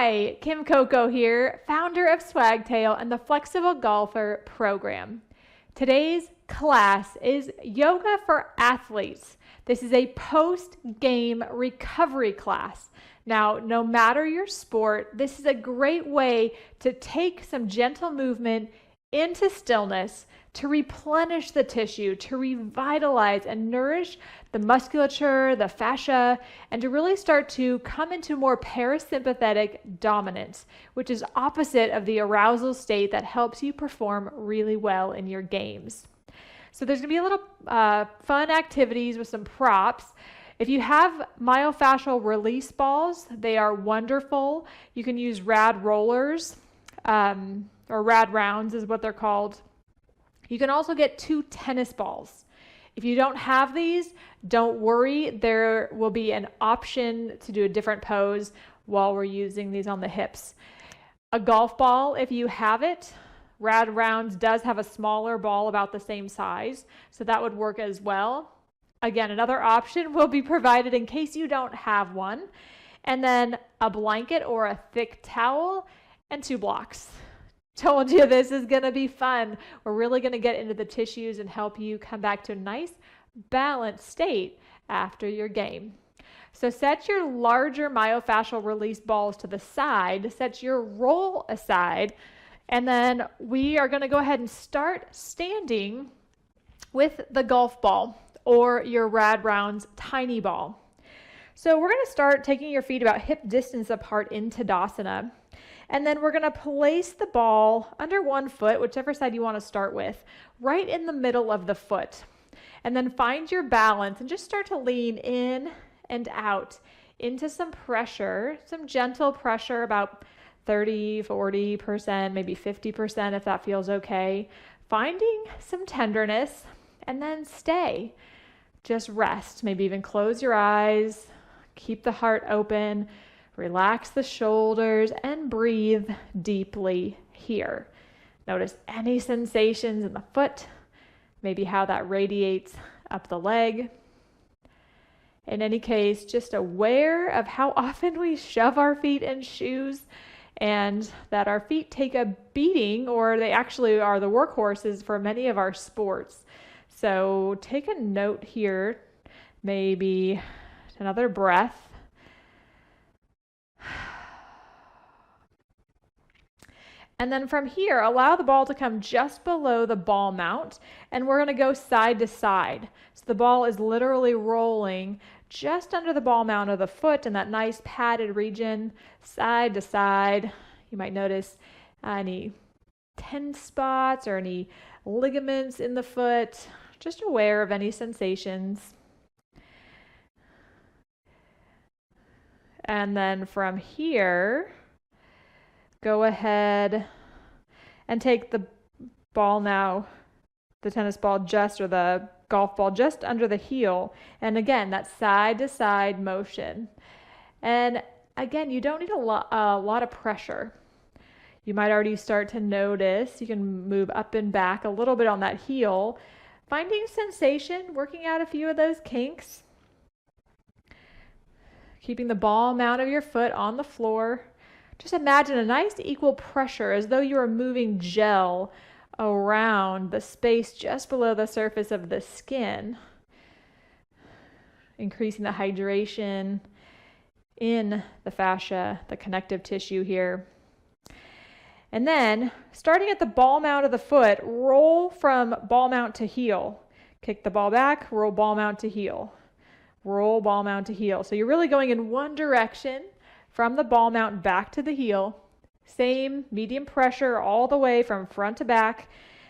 Hi, Kim Coco here, founder of Swagtail and the Flexible Golfer program. Today's class is Yoga for Athletes. This is a post-game recovery class. Now, no matter your sport, this is a great way to take some gentle movement into stillness, to replenish the tissue, to revitalize and nourish the musculature, the fascia, and to really start to come into more parasympathetic dominance, which is opposite of the arousal state that helps you perform really well in your games. So there's going to be a little fun activities with some props. If you have myofascial release balls, they are wonderful. You can use rad rollers, or rad rounds is what they're called. You can also get 2 tennis balls. If you don't have these, don't worry. There will be an option to do a different pose while we're using these on the hips. A golf ball, if you have it. Rad rounds does have a smaller ball about the same size, so that would work as well. Again, another option will be provided in case you don't have one. And then a blanket or a thick towel and 2 blocks. Told you this is going to be fun. We're really going to get into the tissues and help you come back to a nice balanced state after your game. So set your larger myofascial release balls to the side, set your roll aside, and then we are going to go ahead and start standing with the golf ball or your rad rounds tiny ball. So we're going to start taking your feet about hip distance apart in Tadasana. And then we're going to place the ball under one foot, whichever side you want to start with, right in the middle of the foot. And then find your balance and just start to lean in and out into some pressure, some gentle pressure, about 30, 40%, maybe 50% if that feels okay. Finding some tenderness and then stay. Just rest, maybe even close your eyes, keep the heart open. Relax the shoulders and breathe deeply here. Notice any sensations in the foot, maybe how that radiates up the leg. In any case, just aware of how often we shove our feet in shoes and that our feet take a beating, or they actually are the workhorses for many of our sports. So take a note here, maybe another breath. And then from here, allow the ball to come just below the ball mount, and we're going to go side to side. So the ball is literally rolling just under the ball mount of the foot in that nice padded region, side to side. You might notice any tense spots or any ligaments in the foot. Just aware of any sensations. And then from here, go ahead and take the ball now, the tennis ball just, or the golf ball just under the heel. And again, that side to side motion. And again, you don't need a lot of pressure. You might already start to notice, you can move up and back a little bit on that heel, finding sensation, working out a few of those kinks. Keeping the ball mount of your foot on the floor. Just imagine a nice equal pressure as though you are moving gel around the space just below the surface of the skin, increasing the hydration in the fascia, the connective tissue here. And then, starting at the ball mount of the foot, roll from ball mount to heel. Kick the ball back, roll ball mount to heel. Roll ball mount to heel. So you're really going in one direction from the ball mount back to the heel. Same medium pressure all the way from front to back.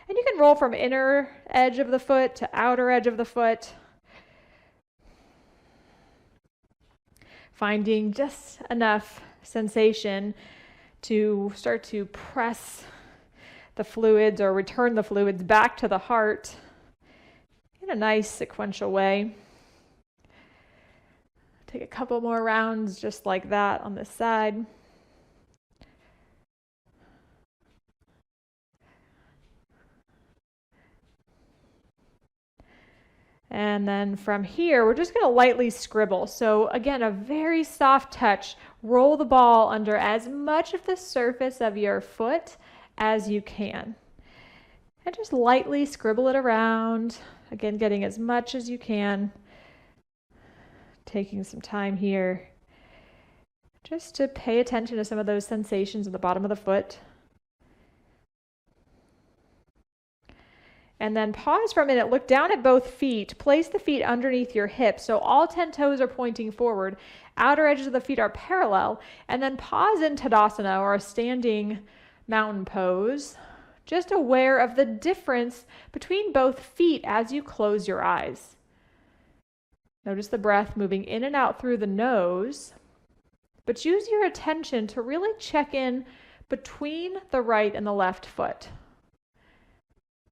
And you can roll from inner edge of the foot to outer edge of the foot. Finding just enough sensation to start to press the fluids or return the fluids back to the heart in a nice sequential way. Take a couple more rounds just like that on this side. And then from here, we're just going to lightly scribble. So again, a very soft touch. Roll the ball under as much of the surface of your foot as you can. And just lightly scribble it around. Again, getting as much as you can. Taking some time here just to pay attention to some of those sensations at the bottom of the foot. And then pause for a minute, look down at both feet, place the feet underneath your hips. So all 10 toes are pointing forward, outer edges of the feet are parallel, and then pause in Tadasana, or a standing mountain pose, just aware of the difference between both feet as you close your eyes. Notice the breath moving in and out through the nose, but use your attention to really check in between the right and the left foot.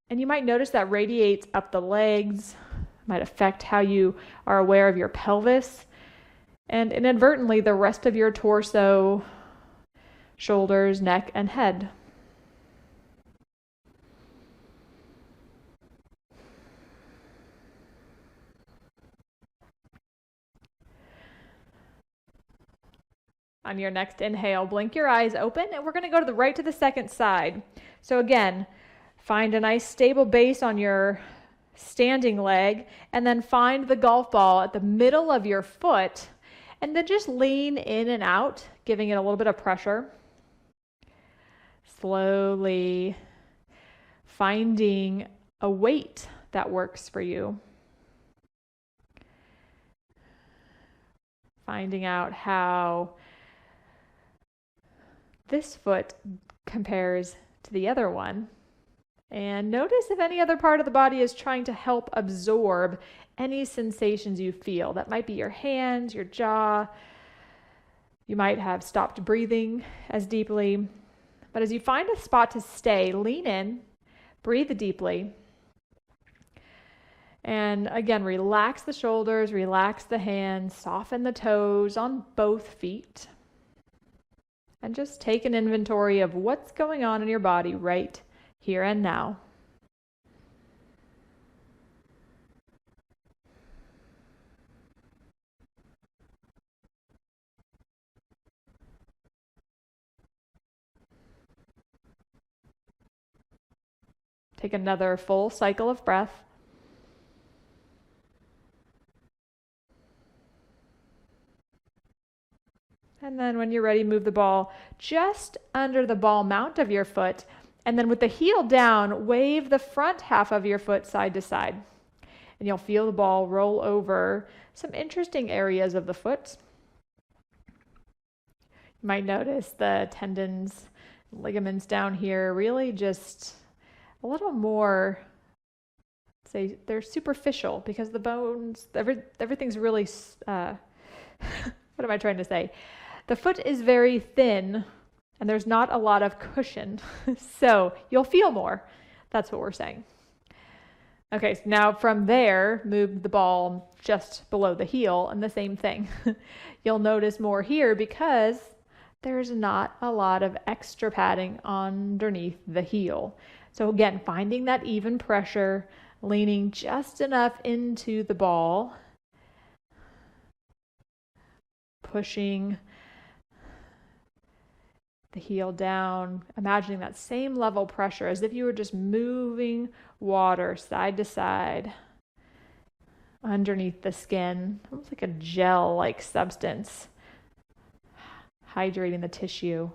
And you might notice that radiates up the legs, might affect how you are aware of your pelvis, and inadvertently the rest of your torso, shoulders, neck, and head. On your next inhale, blink your eyes open, and we're going to go to the right to the second side. So again, find a nice stable base on your standing leg, and then find the golf ball at the middle of your foot, and then just lean in and out, giving it a little bit of pressure. Slowly finding a weight that works for you. Finding out how this foot compares to the other one. And notice if any other part of the body is trying to help absorb any sensations you feel. That might be your hands, your jaw. You might have stopped breathing as deeply. But as you find a spot to stay, lean in, breathe deeply. And again, relax the shoulders, relax the hands, soften the toes on both feet. And just take an inventory of what's going on in your body right here and now. Take another full cycle of breath. And then when you're ready, move the ball just under the ball mount of your foot. And then with the heel down, wave the front half of your foot side to side. And you'll feel the ball roll over some interesting areas of the foot. You might notice the tendons, ligaments down here really just a little more, say they're superficial, because the bones, everything's really, what am I trying to say? The foot is very thin and there's not a lot of cushion. So you'll feel more. That's what we're saying. Okay, so now from there, move the ball just below the heel, and the same thing. You'll notice more here because there's not a lot of extra padding underneath the heel. So again, finding that even pressure, leaning just enough into the ball, pushing the heel down, imagining that same level pressure as if you were just moving water side to side underneath the skin, almost like a gel-like substance, hydrating the tissue.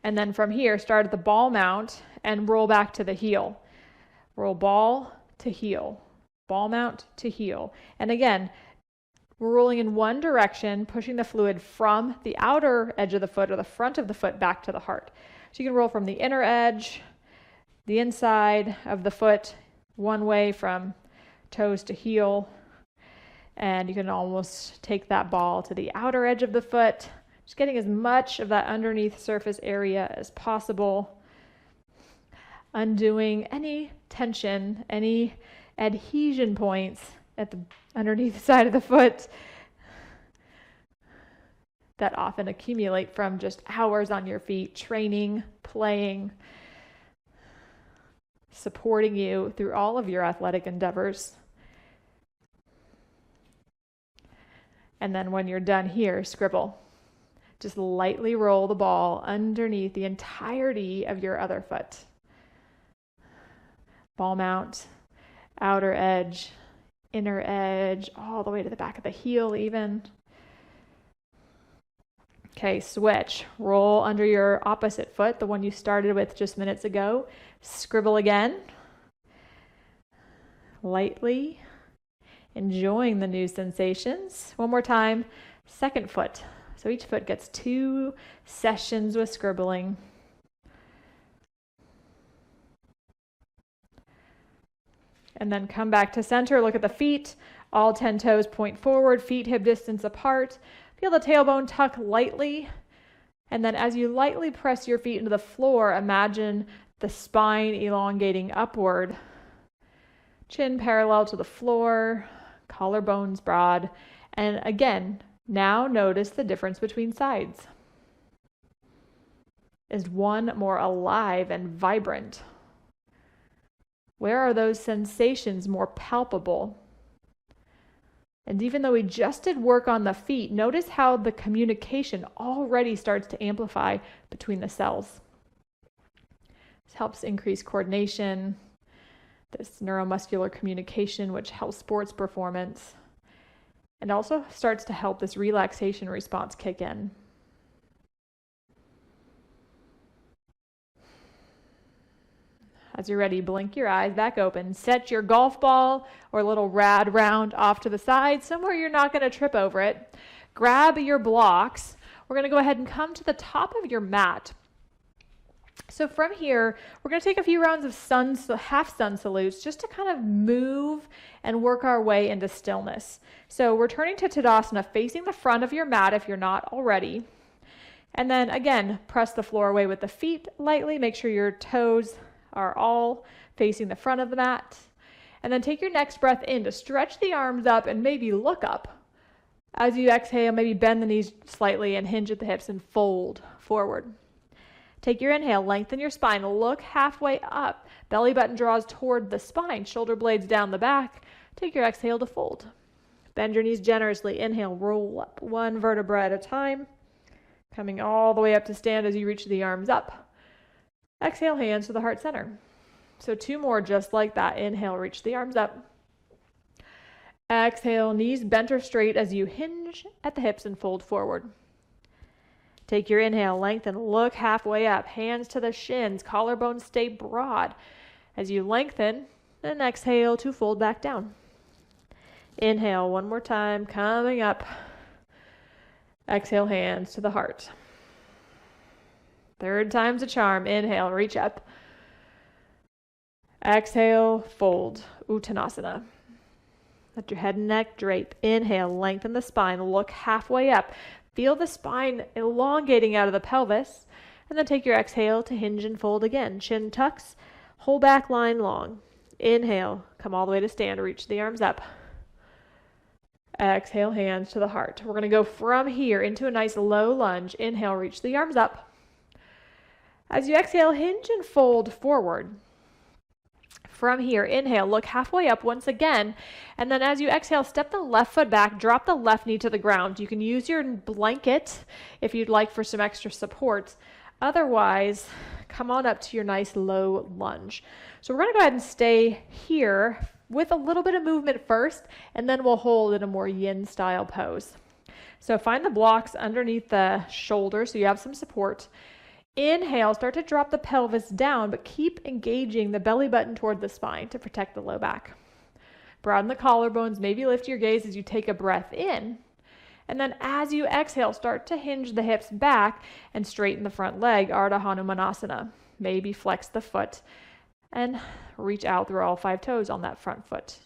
And then from here, start at the ball mount and roll back to the heel. Roll ball to heel, ball mount to heel. And again, we're rolling in one direction, pushing the fluid from the outer edge of the foot or the front of the foot back to the heart. So you can roll from the inner edge, the inside of the foot, one way from toes to heel. And you can almost take that ball to the outer edge of the foot, just getting as much of that underneath surface area as possible. Undoing any tension, any adhesion points at the underneath the side of the foot that often accumulate from just hours on your feet, training, playing. supporting you through all of your athletic endeavors. And then when you're done here, scribble. Just lightly roll the ball underneath the entirety of your other foot. Ball mount, outer edge, inner edge, all the way to the back of the heel even. Okay, switch. Roll under your opposite foot, the one you started with just minutes ago. Scribble again. Lightly. Enjoying the new sensations. One more time. Second foot. So each foot gets 2 sessions with scribbling. And then come back to center. Look at the feet. All 10 toes point forward, feet hip distance apart. Feel the tailbone tuck lightly. And then as you lightly press your feet into the floor, imagine the spine elongating upward. Chin parallel to the floor, collarbones broad. And again, now notice the difference between sides. Is one more alive and vibrant? Where are those sensations more palpable? And even though we just did work on the feet, notice how the communication already starts to amplify between the cells. This helps increase coordination, this neuromuscular communication, which helps sports performance, and also starts to help this relaxation response kick in. As you're ready, blink your eyes back open. Set your golf ball or little rad round off to the side, somewhere you're not going to trip over it. Grab your blocks. We're going to go ahead and come to the top of your mat. So from here, we're going to take a few rounds of half sun salutes just to kind of move and work our way into stillness. So we're turning to Tadasana, facing the front of your mat if you're not already. And then again, press the floor away with the feet lightly. Make sure your toes are all facing the front of the mat. And then take your next breath in to stretch the arms up and maybe look up. As you exhale, maybe bend the knees slightly and hinge at the hips and fold forward. Take your inhale, lengthen your spine, look halfway up. Belly button draws toward the spine, shoulder blades down the back. Take your exhale to fold. Bend your knees generously. Inhale, roll up one vertebra at a time. Coming all the way up to stand as you reach the arms up. Exhale, hands to the heart center. So 2 more just like that. Inhale, reach the arms up. Exhale, knees bent or straight as you hinge at the hips and fold forward. Take your inhale, lengthen, look halfway up. Hands to the shins, collarbones stay broad. As you lengthen, then exhale to fold back down. Inhale, one more time, coming up. Exhale, hands to the heart. 3rd time's a charm. Inhale, reach up. Exhale, fold. Uttanasana. Let your head and neck drape. Inhale, lengthen the spine. Look halfway up. Feel the spine elongating out of the pelvis. And then take your exhale to hinge and fold again. Chin tucks. Whole back line long. Inhale, come all the way to stand. Reach the arms up. Exhale, hands to the heart. We're going to go from here into a nice low lunge. Inhale, reach the arms up. As you exhale, hinge and fold forward. From here, inhale, look halfway up once again. And then as you exhale, step the left foot back, drop the left knee to the ground. You can use your blanket if you'd like for some extra support. Otherwise, come on up to your nice low lunge. So we're going to go ahead and stay here with a little bit of movement first, and then we'll hold in a more yin style pose. So find the blocks underneath the shoulders so you have some support. Inhale, start to drop the pelvis down, but keep engaging the belly button toward the spine to protect the low back. Broaden the collarbones, maybe lift your gaze as you take a breath in. And then as you exhale, start to hinge the hips back and straighten the front leg, Ardha Hanumanasana. Maybe flex the foot and reach out through all 5 toes on that front foot.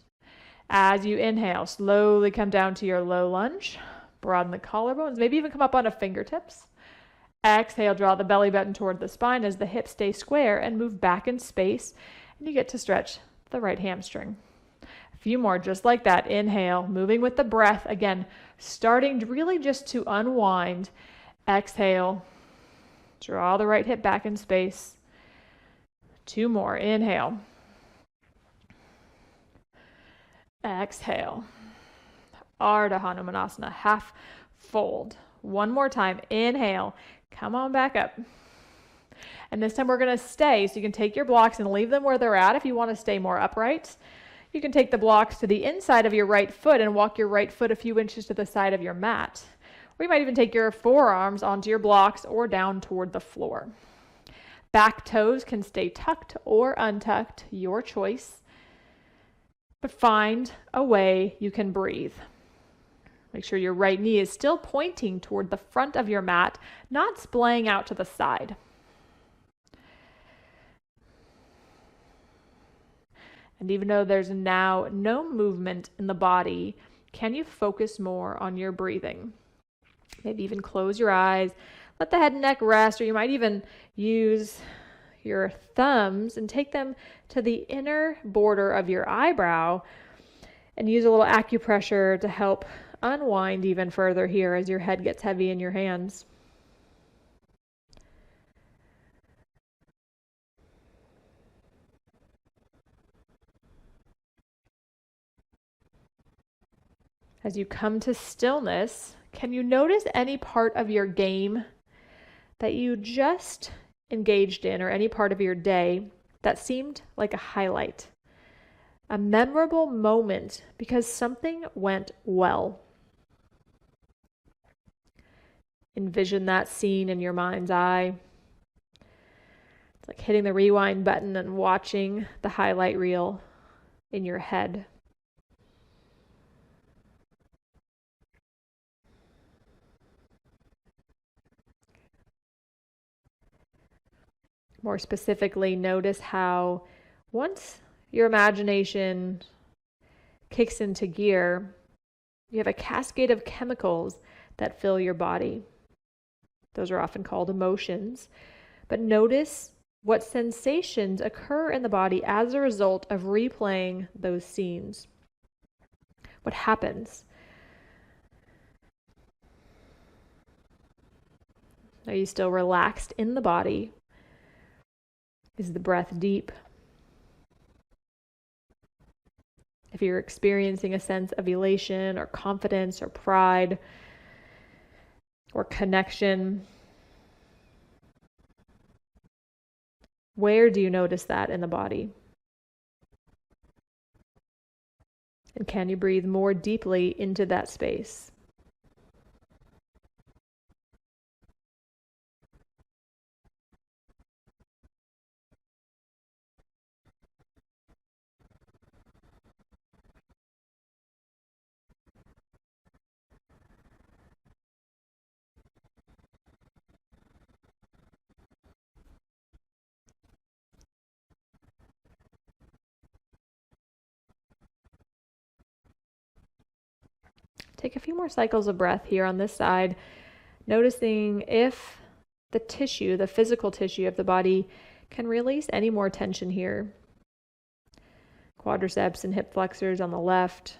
As you inhale, slowly come down to your low lunge. Broaden the collarbones, maybe even come up onto fingertips. Exhale, draw the belly button toward the spine as the hips stay square and move back in space. And you get to stretch the right hamstring. A few more just like that. Inhale, moving with the breath. Again, starting really just to unwind. Exhale, draw the right hip back in space. 2 more. Inhale, Exhale. Ardha Hanumanasana, half fold. One more time. Inhale. Come on back up. And this time we're going to stay. So you can take your blocks and leave them where they're at if you want to stay more upright. You can take the blocks to the inside of your right foot and walk your right foot a few inches to the side of your mat. Or you might even take your forearms onto your blocks or down toward the floor. Back toes can stay tucked or untucked, your choice. But find a way you can breathe. Make sure your right knee is still pointing toward the front of your mat, not splaying out to the side. And even though there's now no movement in the body, can you focus more on your breathing? Maybe even close your eyes, let the head and neck rest, or you might even use your thumbs and take them to the inner border of your eyebrow and use a little acupressure to help unwind even further here as your head gets heavy in your hands. As you come to stillness, can you notice any part of your game that you just engaged in, or any part of your day that seemed like a highlight, a memorable moment because something went well? Envision that scene in your mind's eye. It's like hitting the rewind button and watching the highlight reel in your head. More specifically, notice how once your imagination kicks into gear, you have a cascade of chemicals that fill your body. Those are often called emotions. But notice what sensations occur in the body as a result of replaying those scenes. What happens? Are you still relaxed in the body? Is the breath deep? If you're experiencing a sense of elation or confidence or pride or connection, where do you notice that in the body? And can you breathe more deeply into that space? Take a few more cycles of breath here on this side, noticing if the tissue, the physical tissue of the body, can release any more tension here. Quadriceps and hip flexors on the left.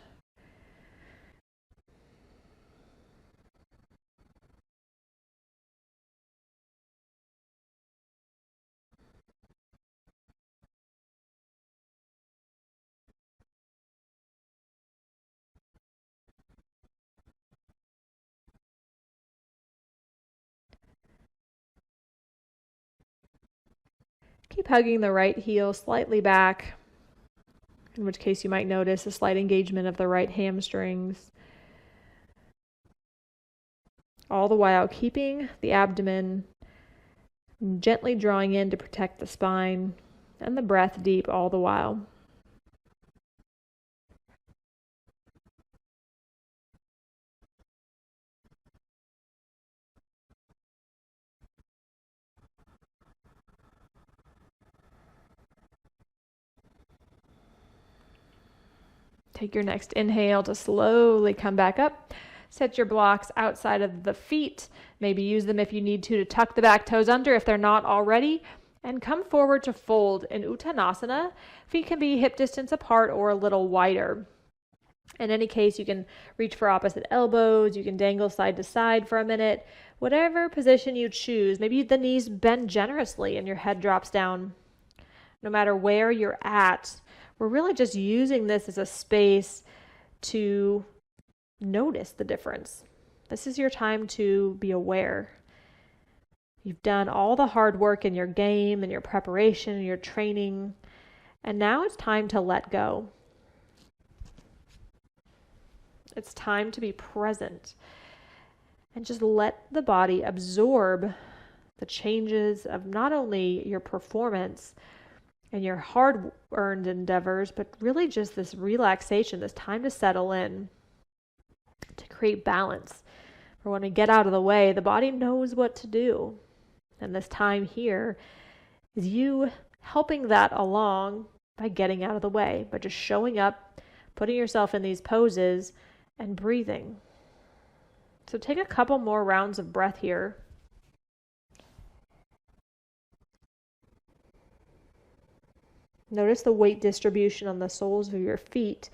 Keep hugging the right heel slightly back, in which case you might notice a slight engagement of the right hamstrings. All the while keeping the abdomen gently drawing in to protect the spine, and the breath deep all the while. Take your next inhale to slowly come back up. Set your blocks outside of the feet. Maybe use them if you need to tuck the back toes under if they're not already. And come forward to fold in Uttanasana. Feet can be hip distance apart or a little wider. In any case, you can reach for opposite elbows. You can dangle side to side for a minute. Whatever position you choose. Maybe the knees bend generously and your head drops down. No matter where you're at, we're really just using this as a space to notice the difference. This is your time to be aware. You've done all the hard work in your game and your preparation and your training, and now it's time to let go. It's time to be present and just let the body absorb the changes of not only your performance and your hard-earned endeavors, but really just this relaxation, this time to settle in, to create balance. For when we get out of the way, the body knows what to do. And this time here is you helping that along by getting out of the way, by just showing up, putting yourself in these poses, and breathing. So take a couple more rounds of breath here. Notice the weight distribution on the soles of your feet.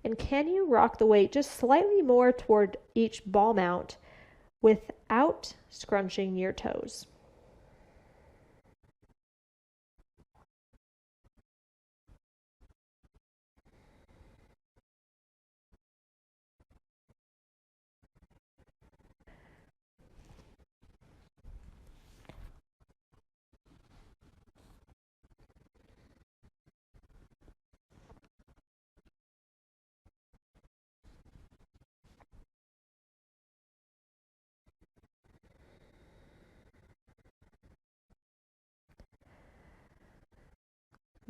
And can you rock the weight just slightly more toward each ball mount without scrunching your toes?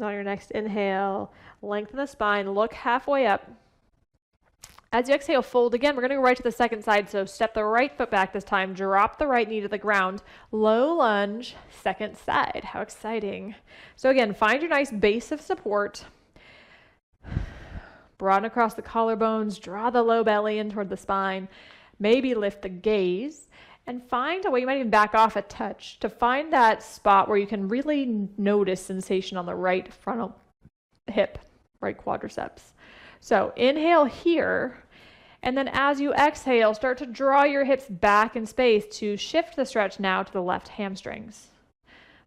On your next inhale, lengthen the spine, look halfway up. As you exhale, fold again. We're going to go right to the second side. So step the right foot back this time. Drop the right knee to the ground. Low lunge, second side. How exciting. So again, find your nice base of support. Broaden across the collarbones. Draw the low belly in toward the spine. Maybe lift the gaze. And find a way, you might even back off a touch, to find that spot where you can really notice sensation on the right frontal hip, right quadriceps. So inhale here, and then as you exhale, start to draw your hips back in space to shift the stretch now to the left hamstrings.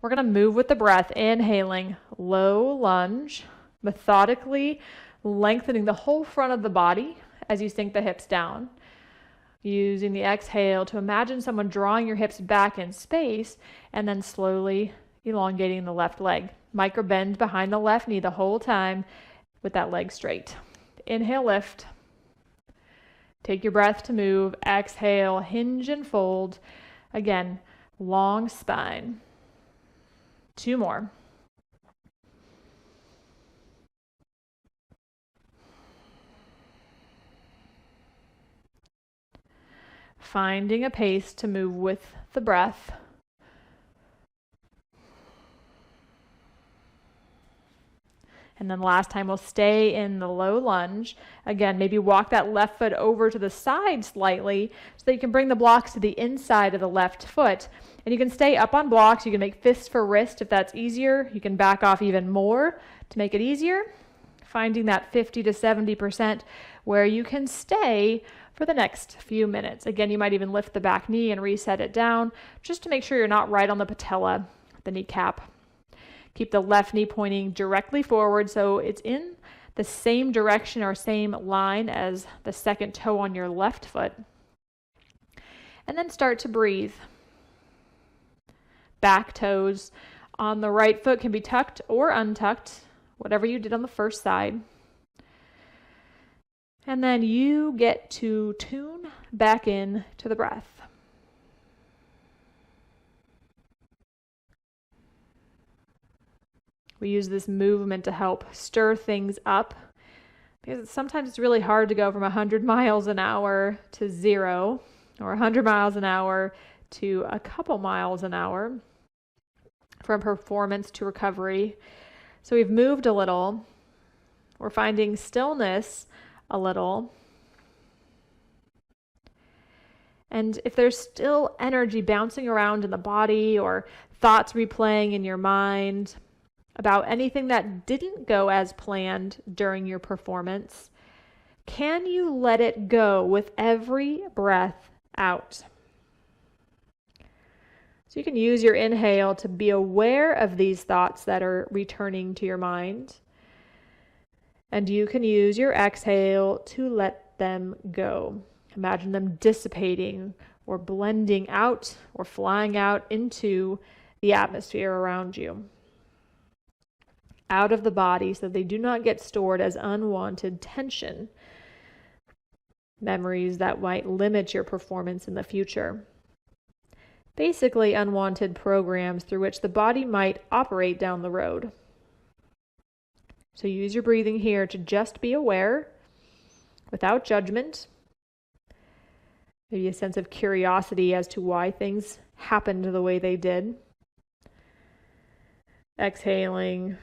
We're going to move with the breath, inhaling, low lunge, methodically lengthening the whole front of the body as you sink the hips down. Using the exhale to imagine someone drawing your hips back in space and then slowly elongating the left leg. Micro bend behind the left knee the whole time with that leg straight. Inhale, lift. Take your breath to move. Exhale, hinge and fold. Again, long spine. 2 more. Finding a pace to move with the breath. And then last time we'll stay in the low lunge. Again, maybe walk that left foot over to the side slightly so that you can bring the blocks to the inside of the left foot. And you can stay up on blocks. You can make fists for wrist if that's easier. You can back off even more to make it easier. Finding that 50 to 70% where you can stay for the next few minutes. Again, you might even lift the back knee and reset it down just to make sure you're not right on the patella, the kneecap. Keep the left knee pointing directly forward so it's in the same direction or same line as the second toe on your left foot. And then start to breathe. Back toes on the right foot can be tucked or untucked, whatever you did on the first side. And then you get to tune back in to the breath. We use this movement to help stir things up because sometimes it's really hard to go from 100 miles an hour to 0 or 100 miles an hour to a couple miles an hour from performance to recovery. So we've moved a little. We're finding stillness a little. And if there's still energy bouncing around in the body or thoughts replaying in your mind about anything that didn't go as planned during your performance, can you let it go with every breath out? So you can use your inhale to be aware of these thoughts that are returning to your mind. And you can use your exhale to let them go. Imagine them dissipating or blending out or flying out into the atmosphere around you, out of the body, so they do not get stored as unwanted tension, memories that might limit your performance in the future. Basically, unwanted programs through which the body might operate down the road. So use your breathing here to just be aware, without judgment. Maybe a sense of curiosity as to why things happened the way they did. Exhaling,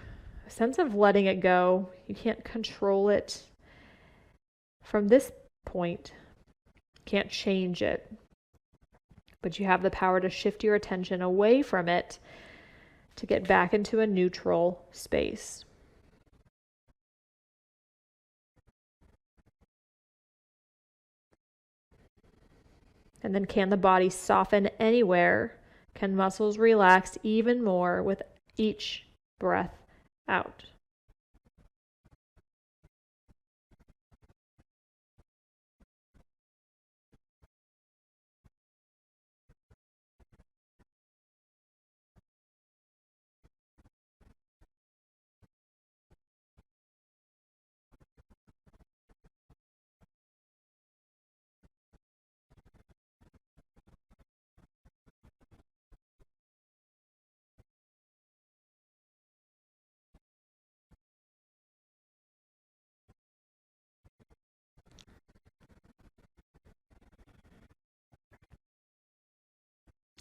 a sense of letting it go. You can't control it from this point. You can't change it. But you have the power to shift your attention away from it to get back into a neutral space. And then can the body soften anywhere? Can muscles relax even more with each breath out?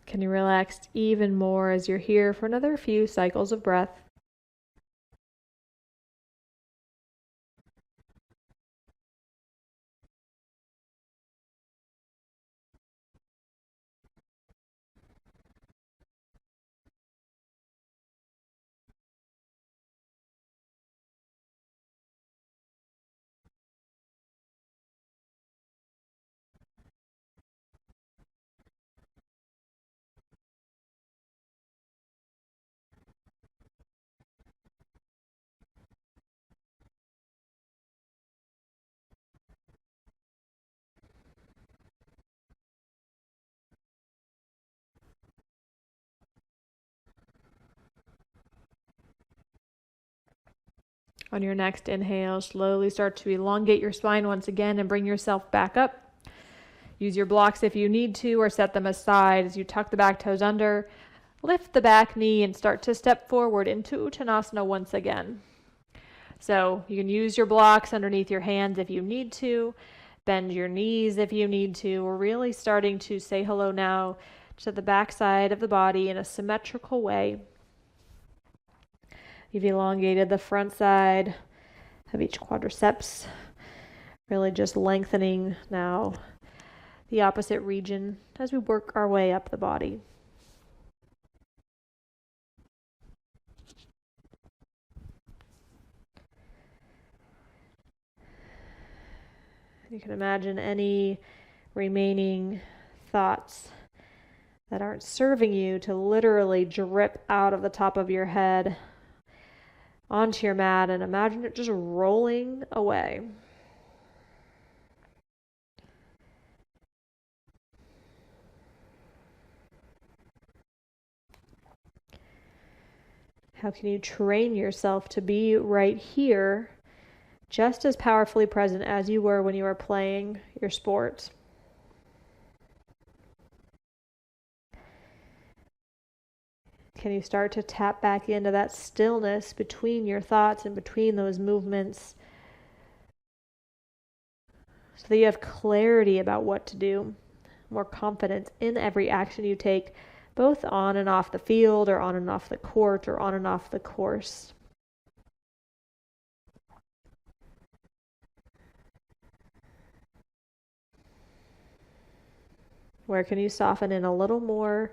Can you relax even more as you're here for another few cycles of breath? On your next inhale, slowly start to elongate your spine once again and bring yourself back up. Use your blocks if you need to, or set them aside as you tuck the back toes under. Lift the back knee and start to step forward into Uttanasana once again. So you can use your blocks underneath your hands if you need to. Bend your knees if you need to. We're really starting to say hello now to the back side of the body in a symmetrical way. You've elongated the front side of each quadriceps, really just lengthening now the opposite region as we work our way up the body. You can imagine any remaining thoughts that aren't serving you to literally drip out of the top of your head onto your mat, and imagine it just rolling away. How can you train yourself to be right here, just as powerfully present as you were when you were playing your sport? Can you start to tap back into that stillness between your thoughts and between those movements, so that you have clarity about what to do, more confidence in every action you take, both on and off the field, or on and off the court, or on and off the course? Where can you soften in a little more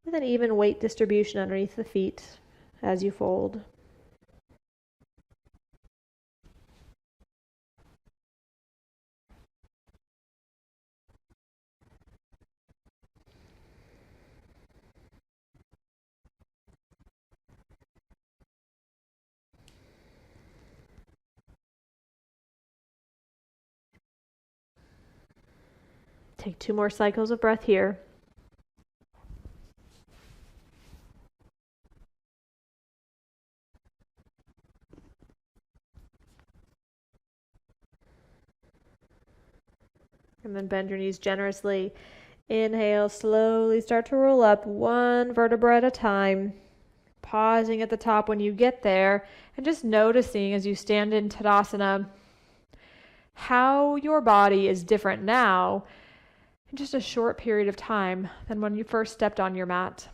with an even weight distribution underneath the feet as you fold? Take 2 more cycles of breath here. And then bend your knees generously. Inhale, slowly start to roll up 1 vertebra at a time. Pausing at the top when you get there and just noticing as you stand in Tadasana how your body is different now in just a short period of time than when you first stepped on your mat.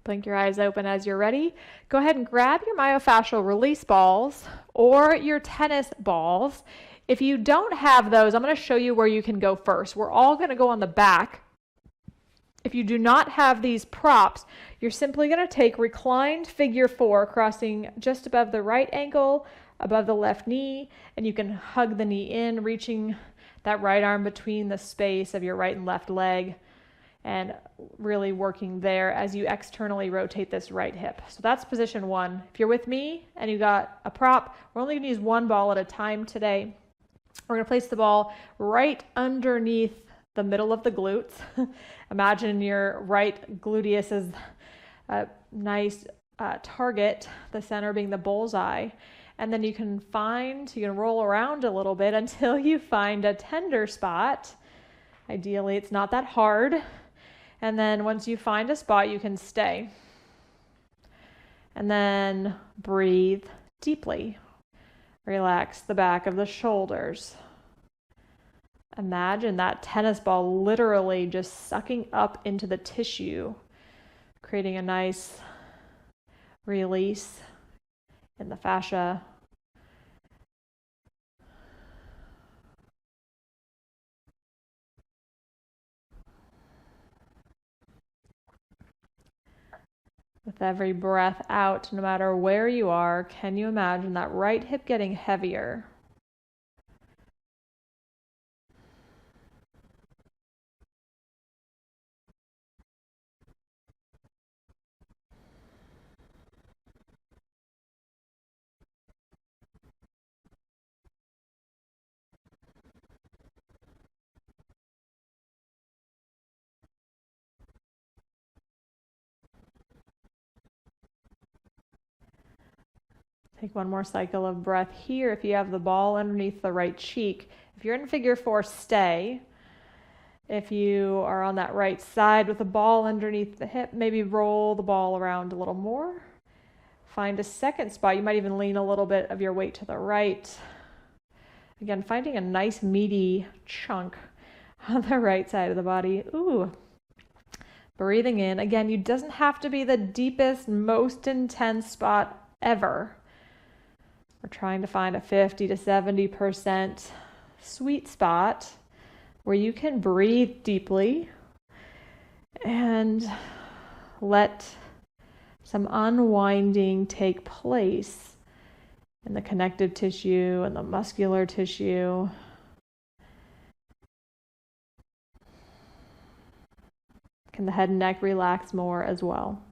Blink your eyes open as you're ready. Go ahead and grab your myofascial release balls or your tennis balls. If you don't have those, I'm going to show you where you can go first. We're all going to go on the back. If you do not have these props, you're simply going to take reclined figure 4, crossing just above the right ankle, above the left knee, and you can hug the knee in, reaching that right arm between the space of your right and left leg, and really working there as you externally rotate this right hip. So that's position 1. If you're with me and you got a prop, we're only going to use 1 ball at a time today. We're going to place the ball right underneath the middle of the glutes. Imagine your right gluteus is a nice target, the center being the bullseye. And then you can roll around a little bit until you find a tender spot. Ideally, it's not that hard. And then once you find a spot, you can stay. And then breathe deeply. Relax the back of the shoulders. Imagine that tennis ball literally just sucking up into the tissue, creating a nice release in the fascia. With every breath out, no matter where you are, can you imagine that right hip getting heavier? Take 1 more cycle of breath here. If you have the ball underneath the right cheek, if you're in figure 4, stay. If you are on that right side with the ball underneath the hip, maybe roll the ball around a little more. Find a second spot. You might even lean a little bit of your weight to the right. Again, finding a nice meaty chunk on the right side of the body. Ooh. Breathing in. Again, you doesn't have to be the deepest, most intense spot ever. We're trying to find a 50 to 70% sweet spot where you can breathe deeply and let some unwinding take place in the connective tissue and the muscular tissue. Can the head and neck relax more as well?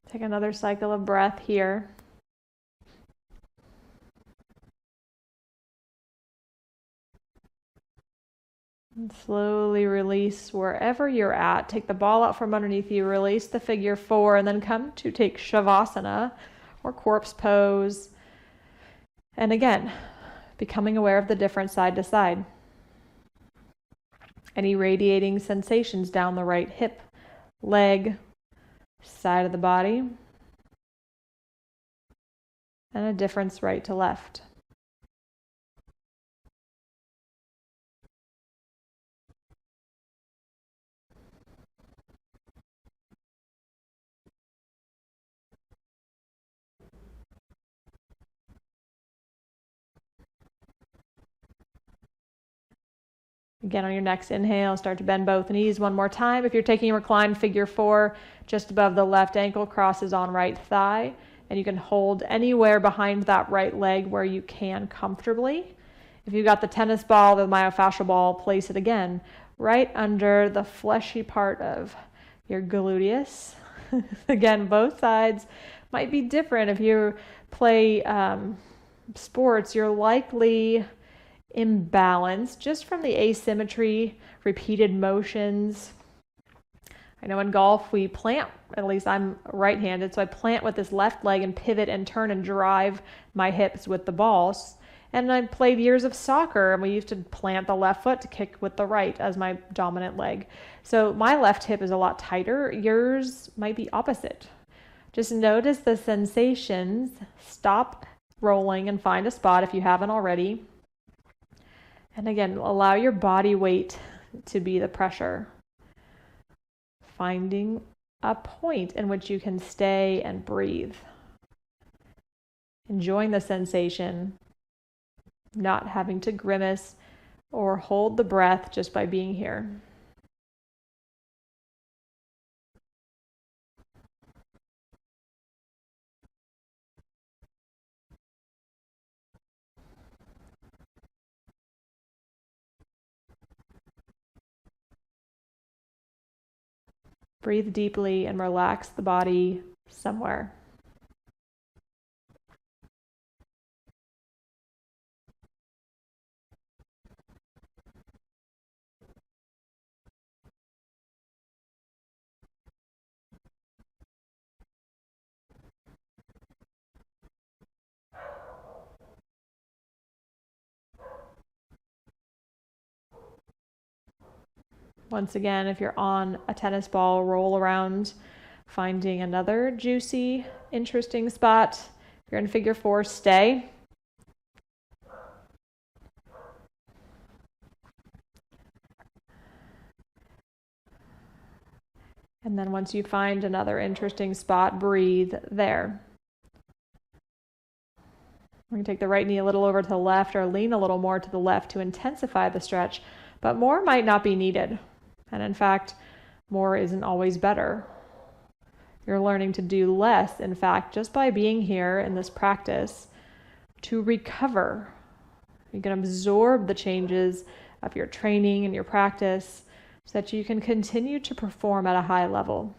Take another cycle of breath here. And slowly release wherever you're at. Take the ball out from underneath you, release the figure 4, and then come to take Shavasana or corpse pose. And again, becoming aware of the difference side to side. Any radiating sensations down the right hip, leg, side of the body, and a difference right to left. Again, on your next inhale, start to bend both knees one more time. If you're taking a reclined figure 4, just above the left ankle crosses on right thigh, and you can hold anywhere behind that right leg where you can comfortably. If you've got the tennis ball, the myofascial ball, place it again right under the fleshy part of your gluteus. Again, both sides might be different. If you play sports, you're likely imbalanced just from the asymmetry, repeated motions. I know in golf we plant, at least I'm right-handed, so I plant with this left leg and pivot and turn and drive my hips with the balls. And I played years of soccer, and we used to plant the left foot to kick with the right as my dominant leg. So my left hip is a lot tighter. Yours might be opposite. Just notice the sensations. Stop rolling and find a spot if you haven't already. And again, allow your body weight to be the pressure. Finding a point in which you can stay and breathe. Enjoying the sensation, not having to grimace or hold the breath just by being here. Breathe deeply and relax the body somewhere. Once again, if you're on a tennis ball, roll around, finding another juicy, interesting spot. If you're in figure 4, stay. And then once you find another interesting spot, breathe there. We're going to take the right knee a little over to the left or lean a little more to the left to intensify the stretch, but more might not be needed. And in fact, more isn't always better. You're learning to do less, in fact, just by being here in this practice to recover. You can absorb the changes of your training and your practice so that you can continue to perform at a high level.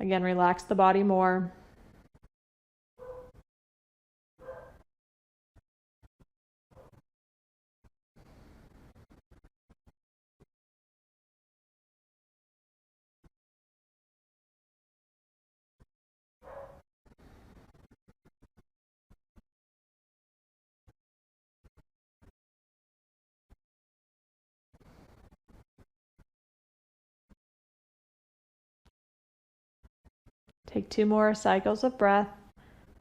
Again, relax the body more. Take 2 more cycles of breath.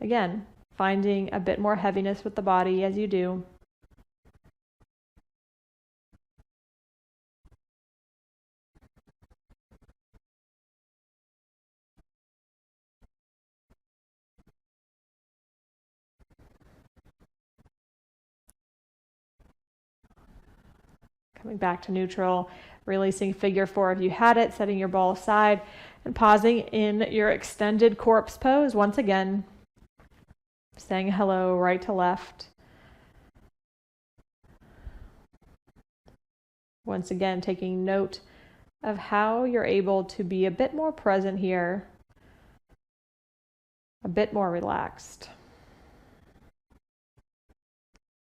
Again, finding a bit more heaviness with the body as you do. Coming back to neutral, releasing figure 4 if you had it, setting your ball aside, and pausing in your extended corpse pose once again, saying hello right to left. Once again, taking note of how you're able to be a bit more present here, a bit more relaxed.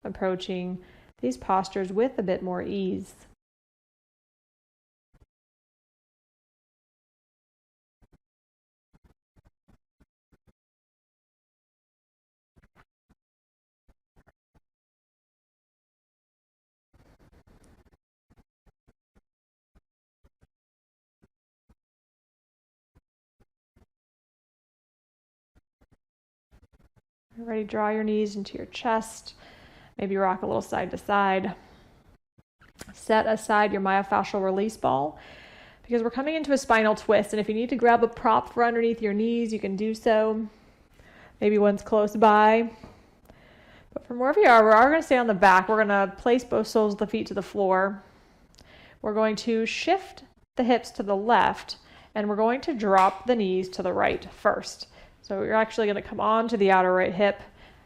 Approaching these postures with a bit more ease. Ready, draw your knees into your chest. Maybe rock a little side to side. Set aside your myofascial release ball because we're coming into a spinal twist. And if you need to grab a prop for underneath your knees, you can do so. Maybe one's close by. But from wherever you are, we are going to stay on the back. We're going to place both soles of the feet to the floor. We're going to shift the hips to the left, and we're going to drop the knees to the right first. So you're actually going to come onto the outer right hip.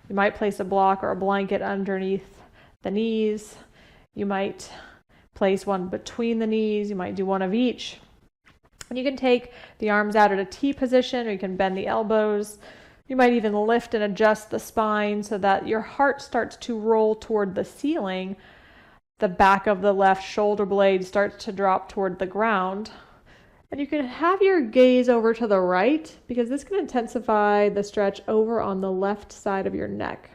You might place a block or a blanket underneath the knees. You might place one between the knees. You might do one of each. And you can take the arms out at a T position, or you can bend the elbows. You might even lift and adjust the spine so that your heart starts to roll toward the ceiling. The back of the left shoulder blade starts to drop toward the ground. And you can have your gaze over to the right, because this can intensify the stretch over on the left side of your neck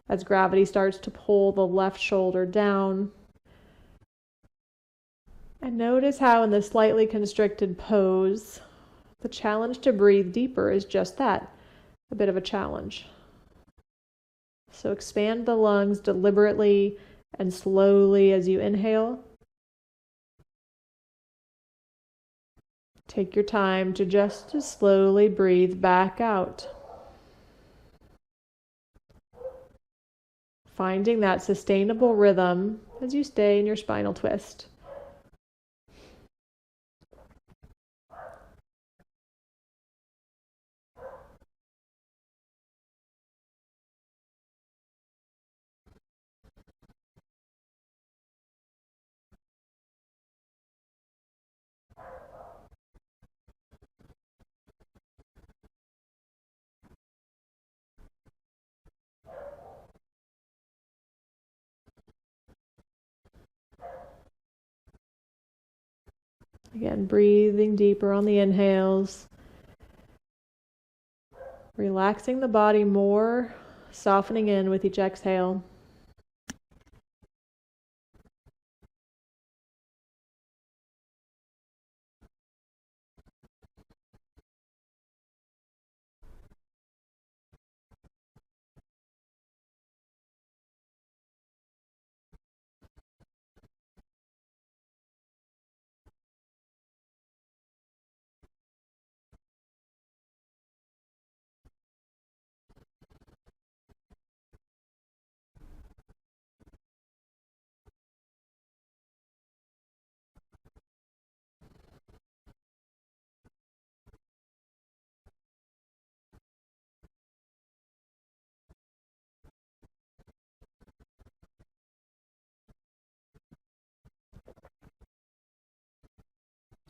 as gravity starts to pull the left shoulder down. And notice how in the slightly constricted pose, the challenge to breathe deeper is just that, a bit of a challenge. So expand the lungs deliberately and slowly as you inhale. Take your time to just slowly breathe back out. Finding that sustainable rhythm as you stay in your spinal twist. Again, breathing deeper on the inhales. Relaxing the body more, softening in with each exhale.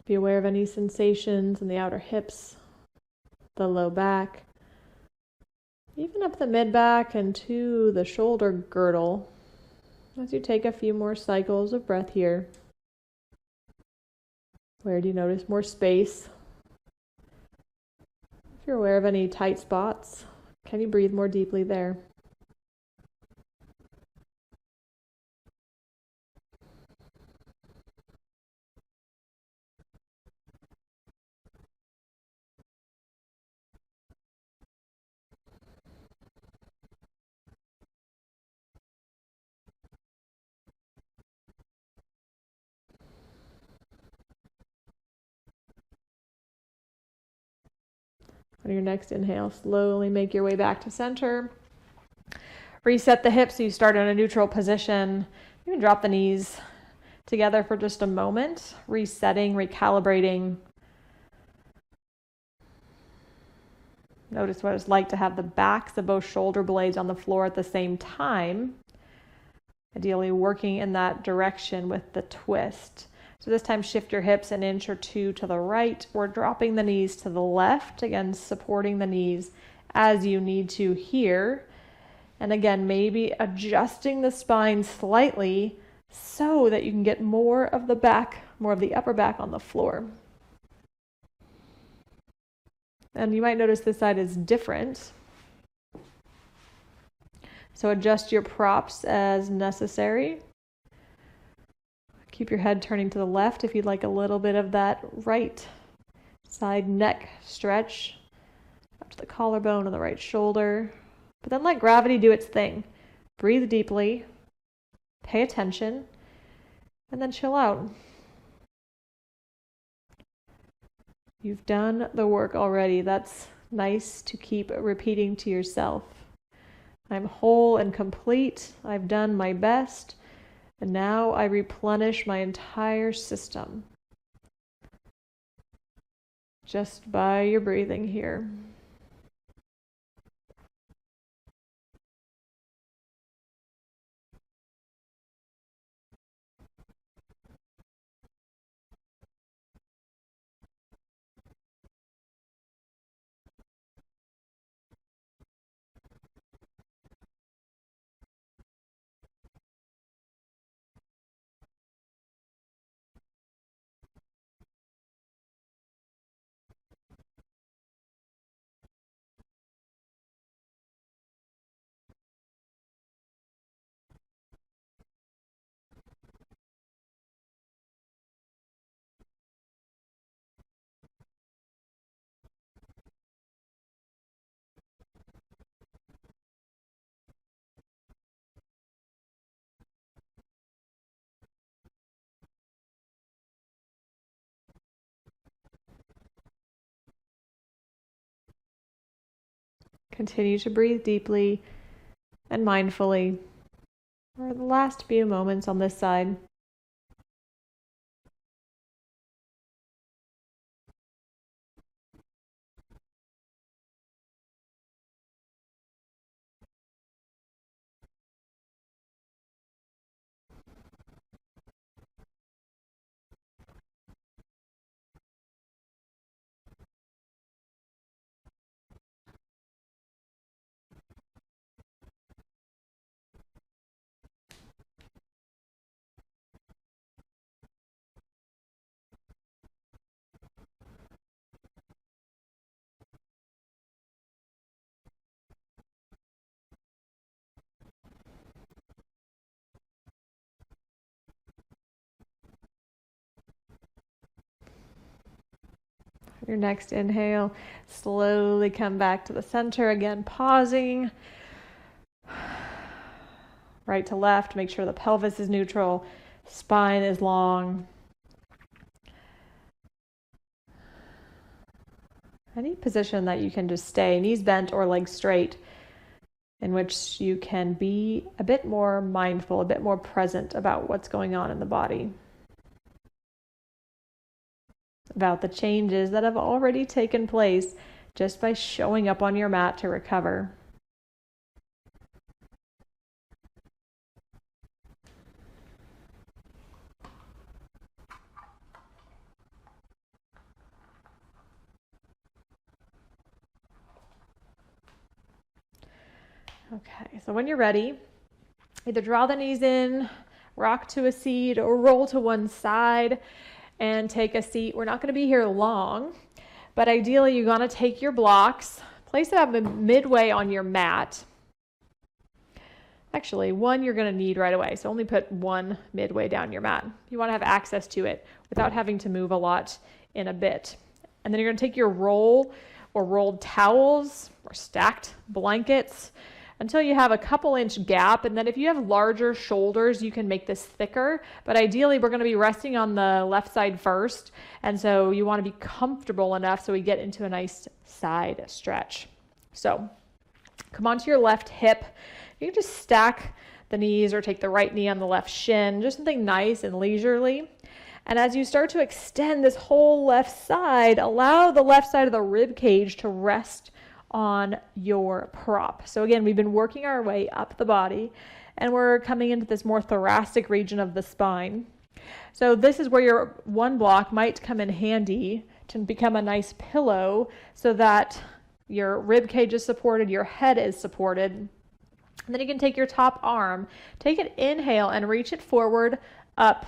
Be aware of any sensations in the outer hips, the low back, even up the mid-back and to the shoulder girdle as you take a few more cycles of breath here. Where do you notice more space? If you're aware of any tight spots, can you breathe more deeply there? On your next inhale, slowly make your way back to center. Reset the hips so you start in a neutral position. You can drop the knees together for just a moment, resetting, recalibrating. Notice what it's like to have the backs of both shoulder blades on the floor at the same time, ideally working in that direction with the twist. So this time shift your hips an inch or two to the right, or dropping the knees to the left, again supporting the knees as you need to here. And again, maybe adjusting the spine slightly so that you can get more of the back, more of the upper back on the floor. And you might notice this side is different. So adjust your props as necessary. Keep your head turning to the left if you'd like a little bit of that right side neck stretch up to the collarbone and the right shoulder. But then let gravity do its thing. Breathe deeply, pay attention, and then chill out. You've done the work already. That's nice to keep repeating to yourself. I'm whole and complete. I've done my best. And now I replenish my entire system just by your breathing here. Continue to breathe deeply and mindfully for the last few moments on this side. Your next inhale, slowly come back to the center again, pausing. Right to left, make sure the pelvis is neutral, spine is long. Any position that you can just stay, knees bent or legs straight, in which you can be a bit more mindful, a bit more present about what's going on in the body, about the changes that have already taken place just by showing up on your mat to recover. Okay, so when you're ready, either draw the knees in, rock to a seat, or roll to one side and take a seat. We're not going to be here long, but ideally you're going to take your blocks, place it up midway on your mat. Actually, one you're going to need right away, so only put one midway down your mat. You want to have access to it without having to move a lot in a bit. And then you're going to take your roll or rolled towels or stacked blankets until you have a couple inch gap. And then if you have larger shoulders, you can make this thicker. But ideally, we're going to be resting on the left side first. And so you want to be comfortable enough so we get into a nice side stretch. So come onto your left hip. You can just stack the knees or take the right knee on the left shin, just something nice and leisurely. And as you start to extend this whole left side, allow the left side of the rib cage to rest on your prop. So again, we've been working our way up the body and we're coming into this more thoracic region of the spine. So this is where your one block might come in handy to become a nice pillow so that your rib cage is supported, your head is supported. And then you can take your top arm, take an inhale and reach it forward, up,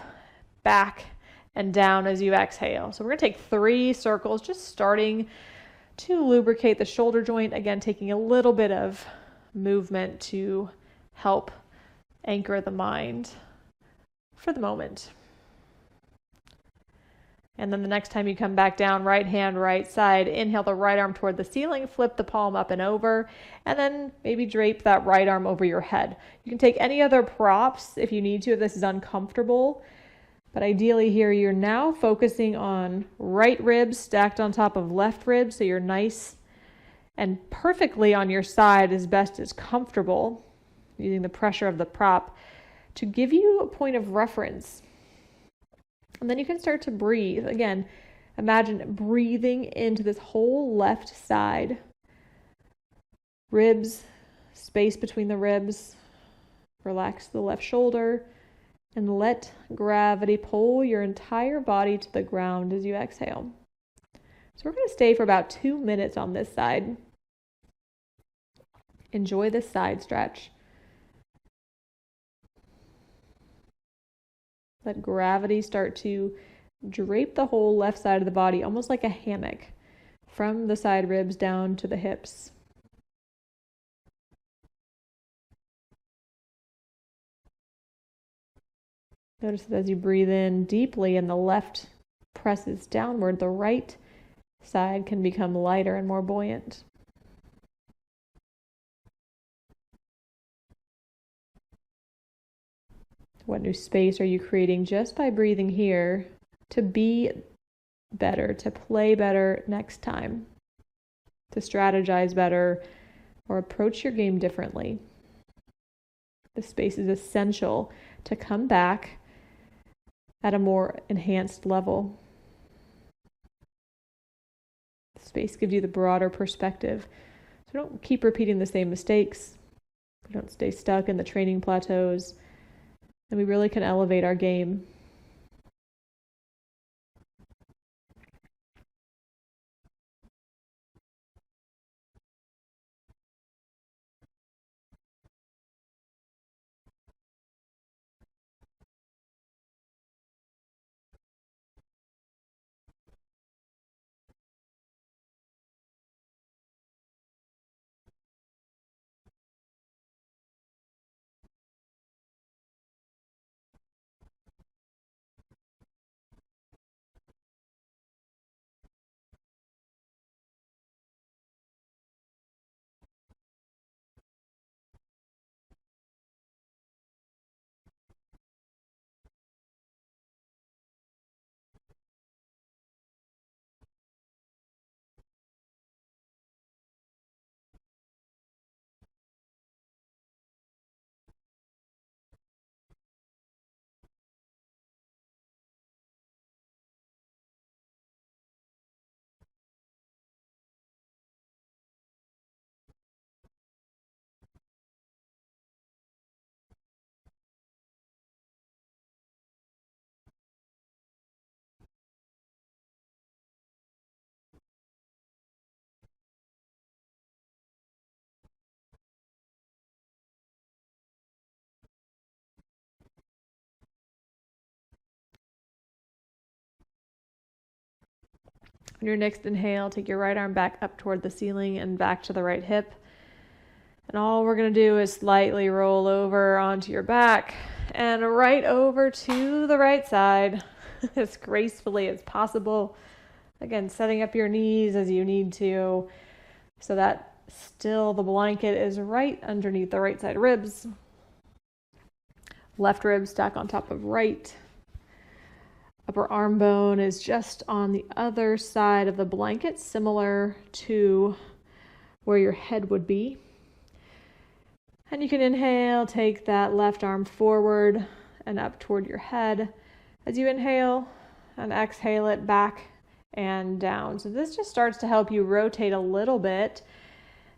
back, and down as you exhale. So we're going to take 3 circles, just starting to lubricate the shoulder joint. Again, taking a little bit of movement to help anchor the mind for the moment. And then the next time you come back down, right hand, right side, inhale the right arm toward the ceiling, flip the palm up and over, and then maybe drape that right arm over your head. You can take any other props if you need to, if this is uncomfortable. But ideally here, you're now focusing on right ribs stacked on top of left ribs, so you're nice and perfectly on your side as best as comfortable, using the pressure of the prop to give you a point of reference. And then you can start to breathe. Again, imagine breathing into this whole left side. Ribs, space between the ribs. Relax the left shoulder and let gravity pull your entire body to the ground as you exhale. So we're going to stay for about 2 minutes on this side. Enjoy this side stretch. Let gravity start to drape the whole left side of the body, almost like a hammock, from the side ribs down to the hips. Notice that as you breathe in deeply and the left presses downward, the right side can become lighter and more buoyant. What new space are you creating just by breathing here to be better, to play better next time, to strategize better, or approach your game differently? The space is essential to come back at a more enhanced level. Space gives you the broader perspective. So don't keep repeating the same mistakes. We don't stay stuck in the training plateaus. And we really can elevate our game. On your next inhale, take your right arm back up toward the ceiling and back to the right hip. And all we're going to do is slightly roll over onto your back and right over to the right side as gracefully as possible. Again, setting up your knees as you need to so that still the blanket is right underneath the right side ribs. Left rib stack on top of right. Upper arm bone is just on the other side of the blanket, similar to where your head would be. And you can inhale, take that left arm forward and up toward your head as you inhale, and exhale it back and down. So this just starts to help you rotate a little bit,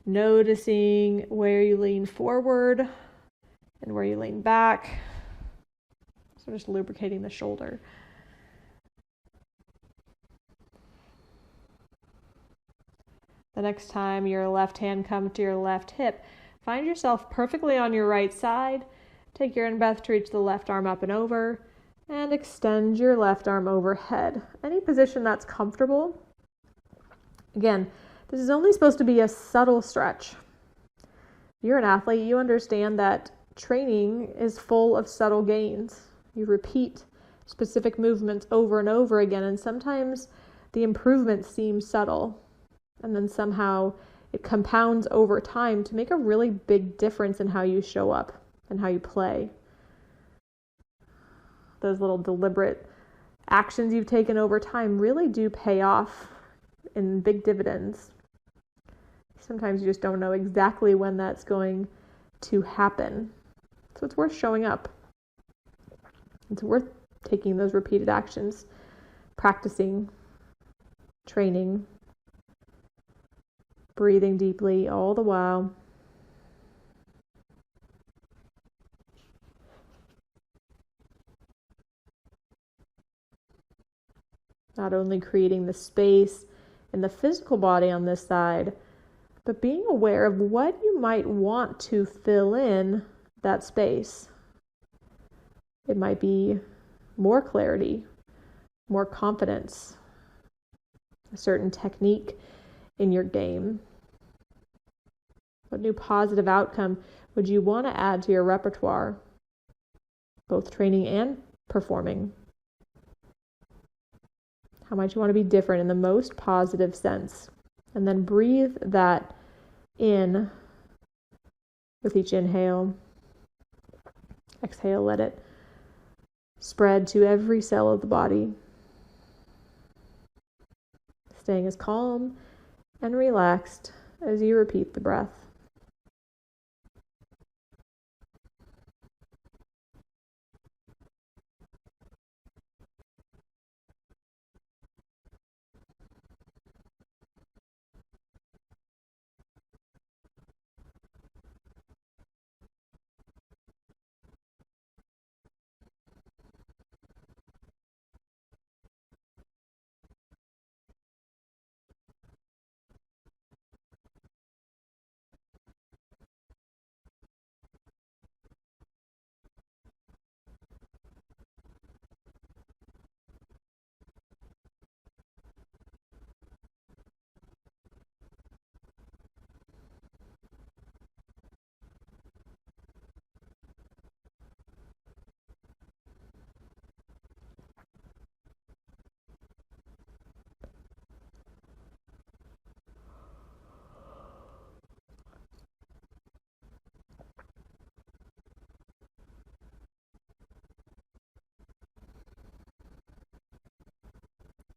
noticing where you lean forward and where you lean back. So just lubricating the shoulder. The next time your left hand comes to your left hip, find yourself perfectly on your right side. Take your in-breath to reach the left arm up and over, and extend your left arm overhead. Any position that's comfortable. Again, this is only supposed to be a subtle stretch. You're an athlete, you understand that training is full of subtle gains. You repeat specific movements over and over again, and sometimes the improvement seems subtle. And then somehow it compounds over time to make a really big difference in how you show up and how you play. Those little deliberate actions you've taken over time really do pay off in big dividends. Sometimes you just don't know exactly when that's going to happen. So it's worth showing up. It's worth taking those repeated actions, practicing, training, breathing deeply all the while. Not only creating the space in the physical body on this side, but being aware of what you might want to fill in that space. It might be more clarity, more confidence, a certain technique in your game. What new positive outcome would you want to add to your repertoire, both training and performing? How might you want to be different in the most positive sense? And then breathe that in with each inhale. Exhale, let it spread to every cell of the body. Staying as calm and relaxed as you repeat the breath.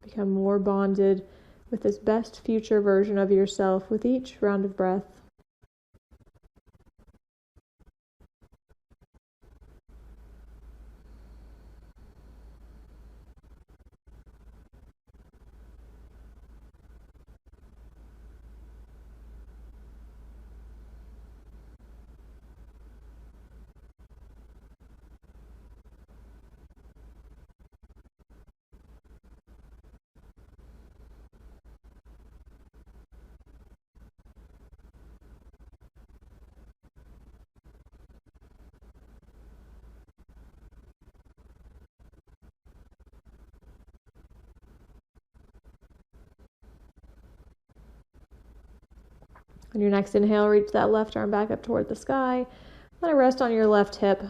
Become more bonded with this best future version of yourself with each round of breath. On your next inhale, reach that left arm back up toward the sky. Let it rest on your left hip.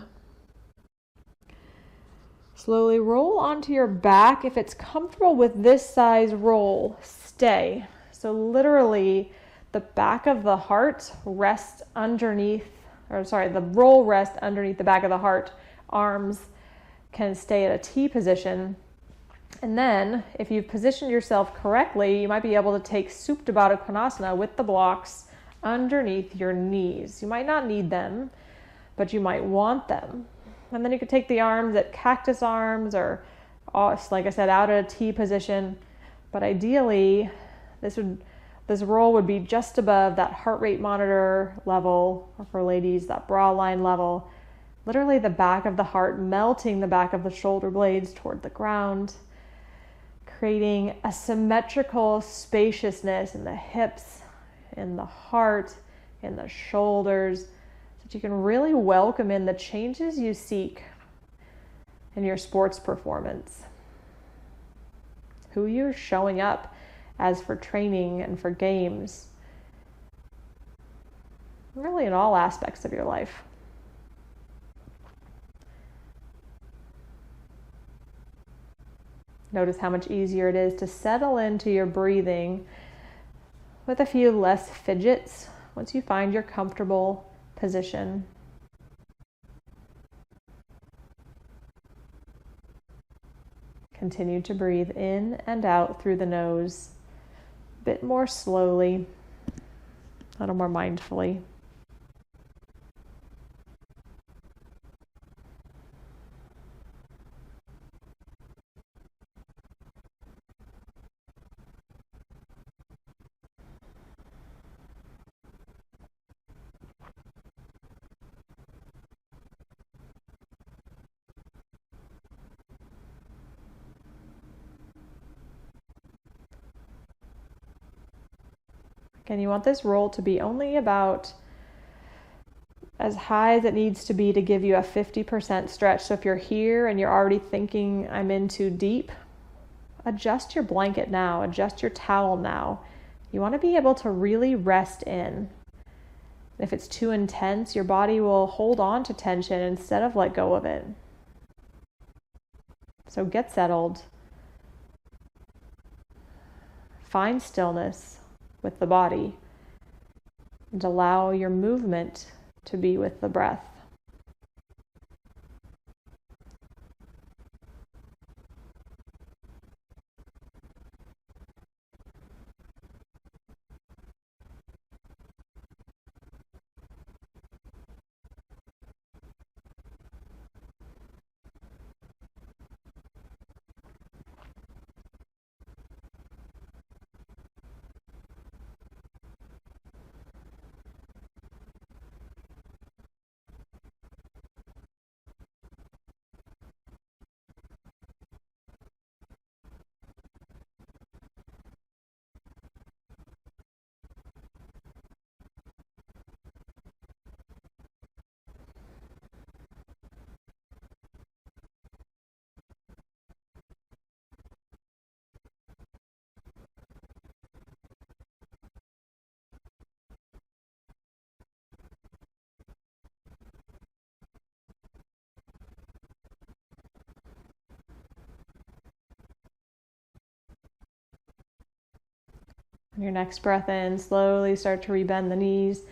Slowly roll onto your back. If it's comfortable with this size roll, stay. So literally, the back of the heart rests underneath, the roll rests underneath the back of the heart. Arms can stay at a T position. And then, if you've positioned yourself correctly, you might be able to take Supta Baddha Konasana with the blocks underneath your knees. You might not need them, but you might want them. And then you could take the arms at cactus arms or, like I said, out at a T position. But ideally, this roll would be just above that heart rate monitor level, or for ladies, that bra line level. Literally the back of the heart melting the back of the shoulder blades toward the ground, creating a symmetrical spaciousness in the hips, in the heart, in the shoulders, so that you can really welcome in the changes you seek in your sports performance. Who you're showing up as for training and for games. Really in all aspects of your life. Notice how much easier it is to settle into your breathing with a few less fidgets once you find your comfortable position. Continue to breathe in and out through the nose, a bit more slowly, a little more mindfully. And you want this roll to be only about as high as it needs to be to give you a 50% stretch. So if you're here and you're already thinking I'm in too deep, adjust your blanket now, adjust your towel now. You want to be able to really rest in. If it's too intense, your body will hold on to tension instead of let go of it. So get settled. Find stillness with the body and allow your movement to be with the breath. Your next breath in, slowly start to rebend the knees.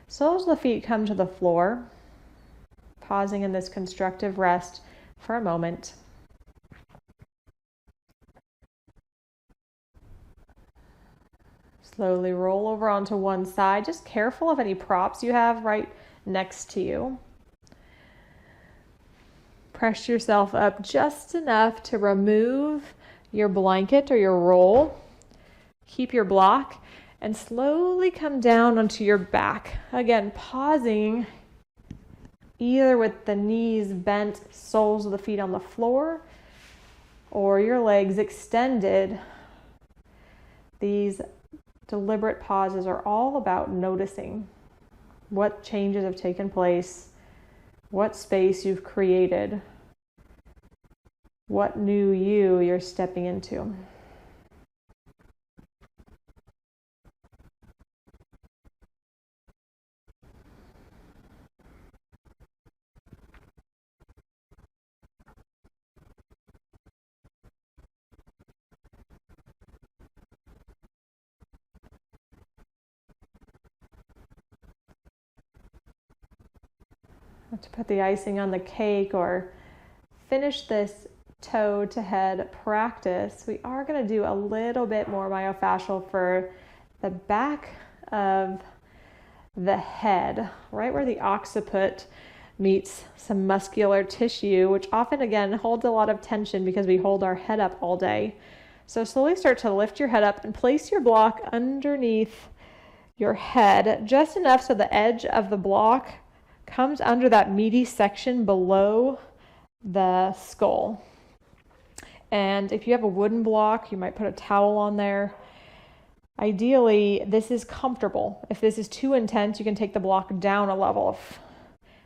Soles of the feet come to the floor, pausing in this constructive rest for a moment. Slowly roll over onto one side, just careful of any props you have right next to you. Press yourself up just enough to remove your blanket or your roll. Keep your block and slowly come down onto your back. Again, pausing either with the knees bent, soles of the feet on the floor, or your legs extended. These deliberate pauses are all about noticing what changes have taken place, what space you've created, what new you're stepping into. To put the icing on the cake or finish this toe to head practice, we are going to do a little bit more myofascial for the back of the head, right where the occiput meets some muscular tissue, which often again holds a lot of tension because we hold our head up all day. So slowly start to lift your head up and place your block underneath your head, just enough so the edge of the block comes under that meaty section below the skull. And if you have a wooden block, you might put a towel on there. Ideally, this is comfortable. If this is too intense, you can take the block down a level.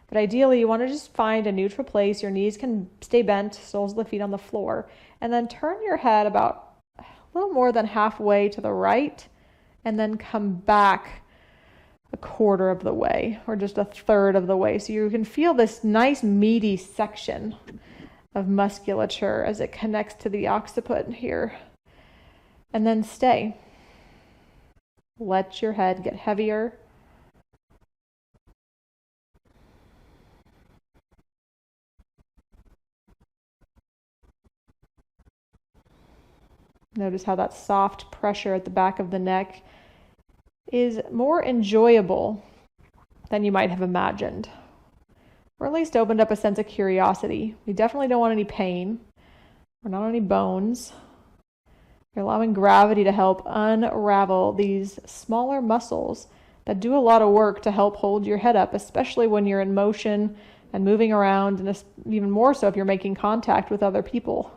But ideally, you want to just find a neutral place. Your knees can stay bent, soles of the feet on the floor, and then turn your head about a little more than halfway to the right, and then come back a quarter of the way or just a third of the way. So you can feel this nice meaty section of musculature as it connects to the occiput here. And then stay. Let your head get heavier. Notice how that soft pressure at the back of the neck is more enjoyable than you might have imagined, or at least opened up a sense of curiosity. You definitely don't want any pain, or not any bones. You're allowing gravity to help unravel these smaller muscles that do a lot of work to help hold your head up, especially when you're in motion and moving around, and even more so if you're making contact with other people.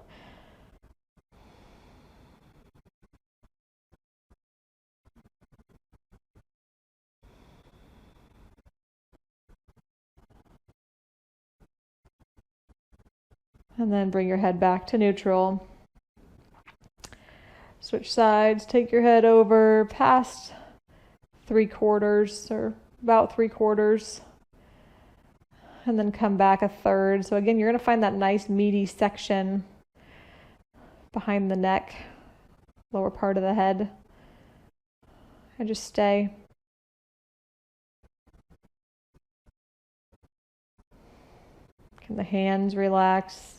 And then bring your head back to neutral. Switch sides, take your head over past 3/4 or about 3/4, and then come back 1/3. So again, you're going to find that nice meaty section behind the neck, lower part of the head, and just stay. Can the hands relax?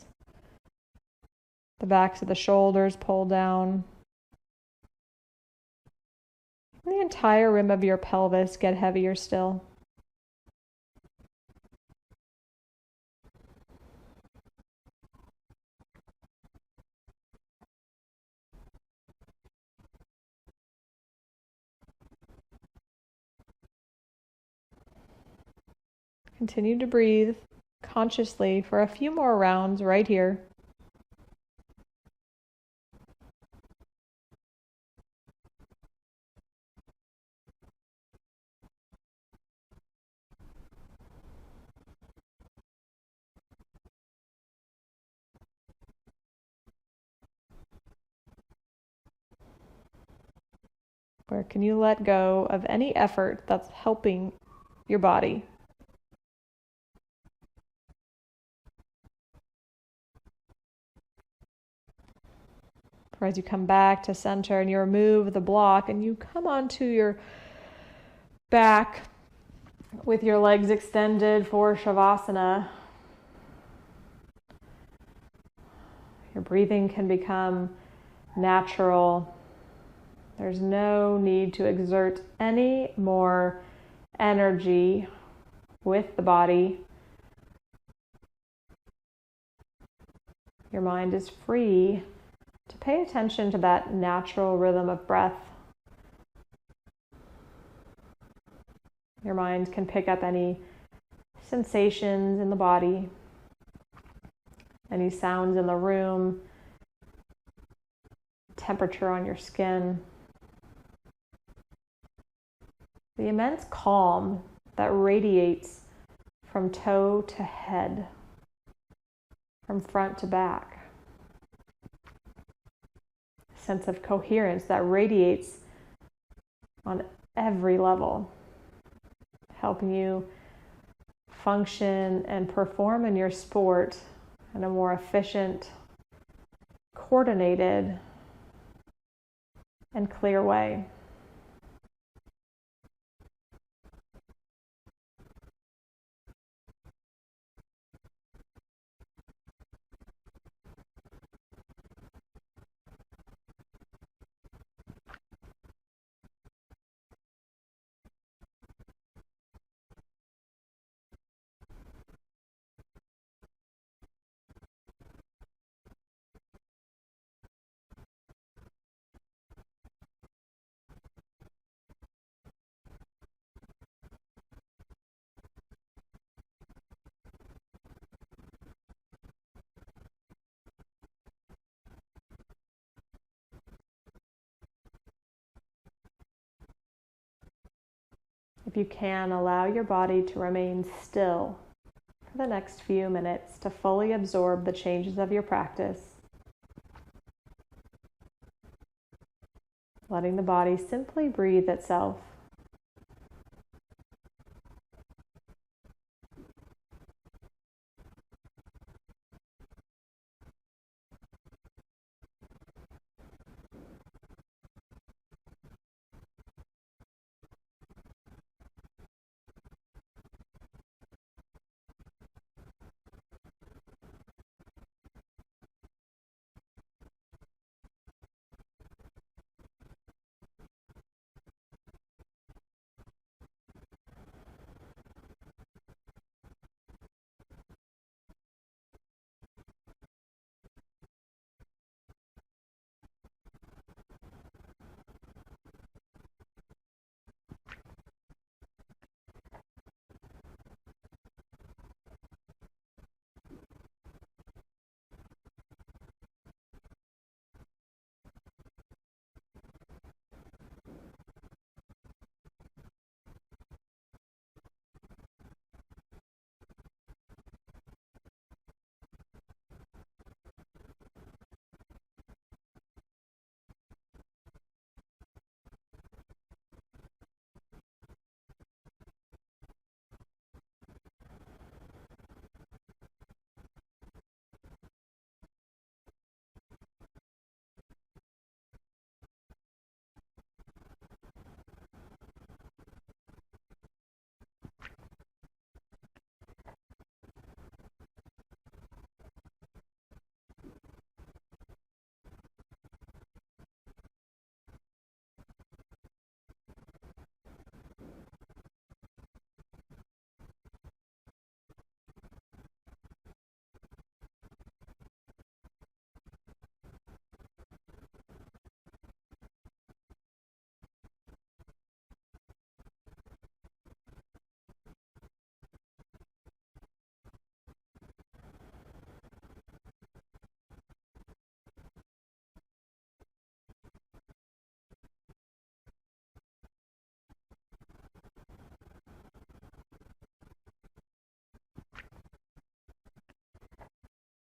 The backs of the shoulders pull down. And the entire rim of your pelvis get heavier still. Continue to breathe consciously for a few more rounds right here. Where can you let go of any effort that's helping your body? Or as you come back to center and you remove the block and you come onto your back with your legs extended for Shavasana, your breathing can become natural. There's no need to exert any more energy with the body. Your mind is free to pay attention to that natural rhythm of breath. Your mind can pick up any sensations in the body, any sounds in the room, temperature on your skin. The immense calm that radiates from toe to head, from front to back. Sense of coherence that radiates on every level, helping you function and perform in your sport in a more efficient, coordinated, and clear way. If you can, allow your body to remain still for the next few minutes to fully absorb the changes of your practice. Letting the body simply breathe itself.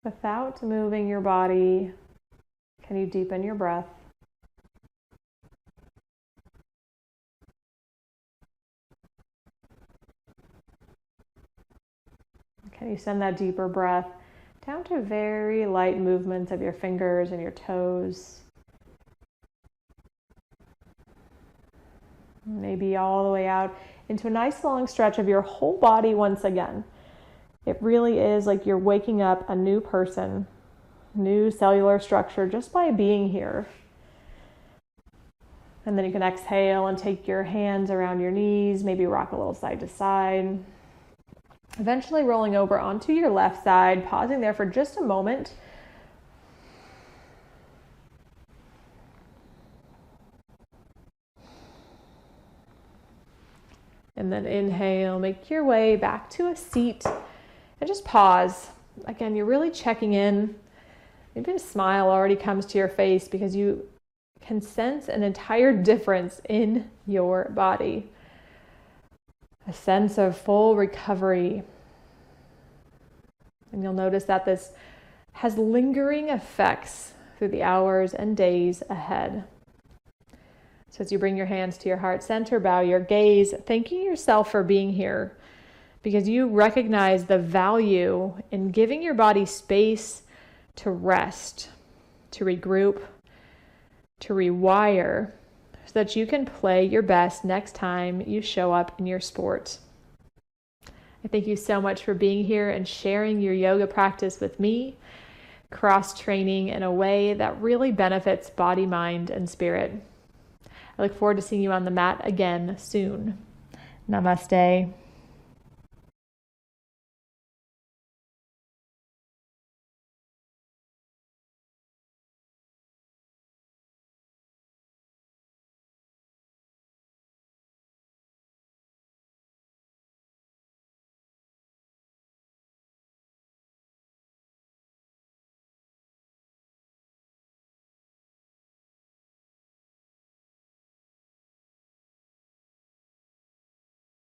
Without moving your body, can you deepen your breath? Can you send that deeper breath down to very light movements of your fingers and your toes? Maybe all the way out into a nice long stretch of your whole body once again. It really is like you're waking up a new person, new cellular structure just by being here. And then you can exhale and take your hands around your knees, maybe rock a little side to side. Eventually rolling over onto your left side, pausing there for just a moment. And then inhale, make your way back to a seat and just pause. Again, you're really checking in. Maybe a smile already comes to your face because you can sense an entire difference in your body. A sense of full recovery. And you'll notice that this has lingering effects through the hours and days ahead. So as you bring your hands to your heart center, bow your gaze, thanking yourself for being here because you recognize the value in giving your body space to rest, to regroup, to rewire, so that you can play your best next time you show up in your sport. I thank you so much for being here and sharing your yoga practice with me, cross-training in a way that really benefits body, mind, and spirit. I look forward to seeing you on the mat again soon. Namaste.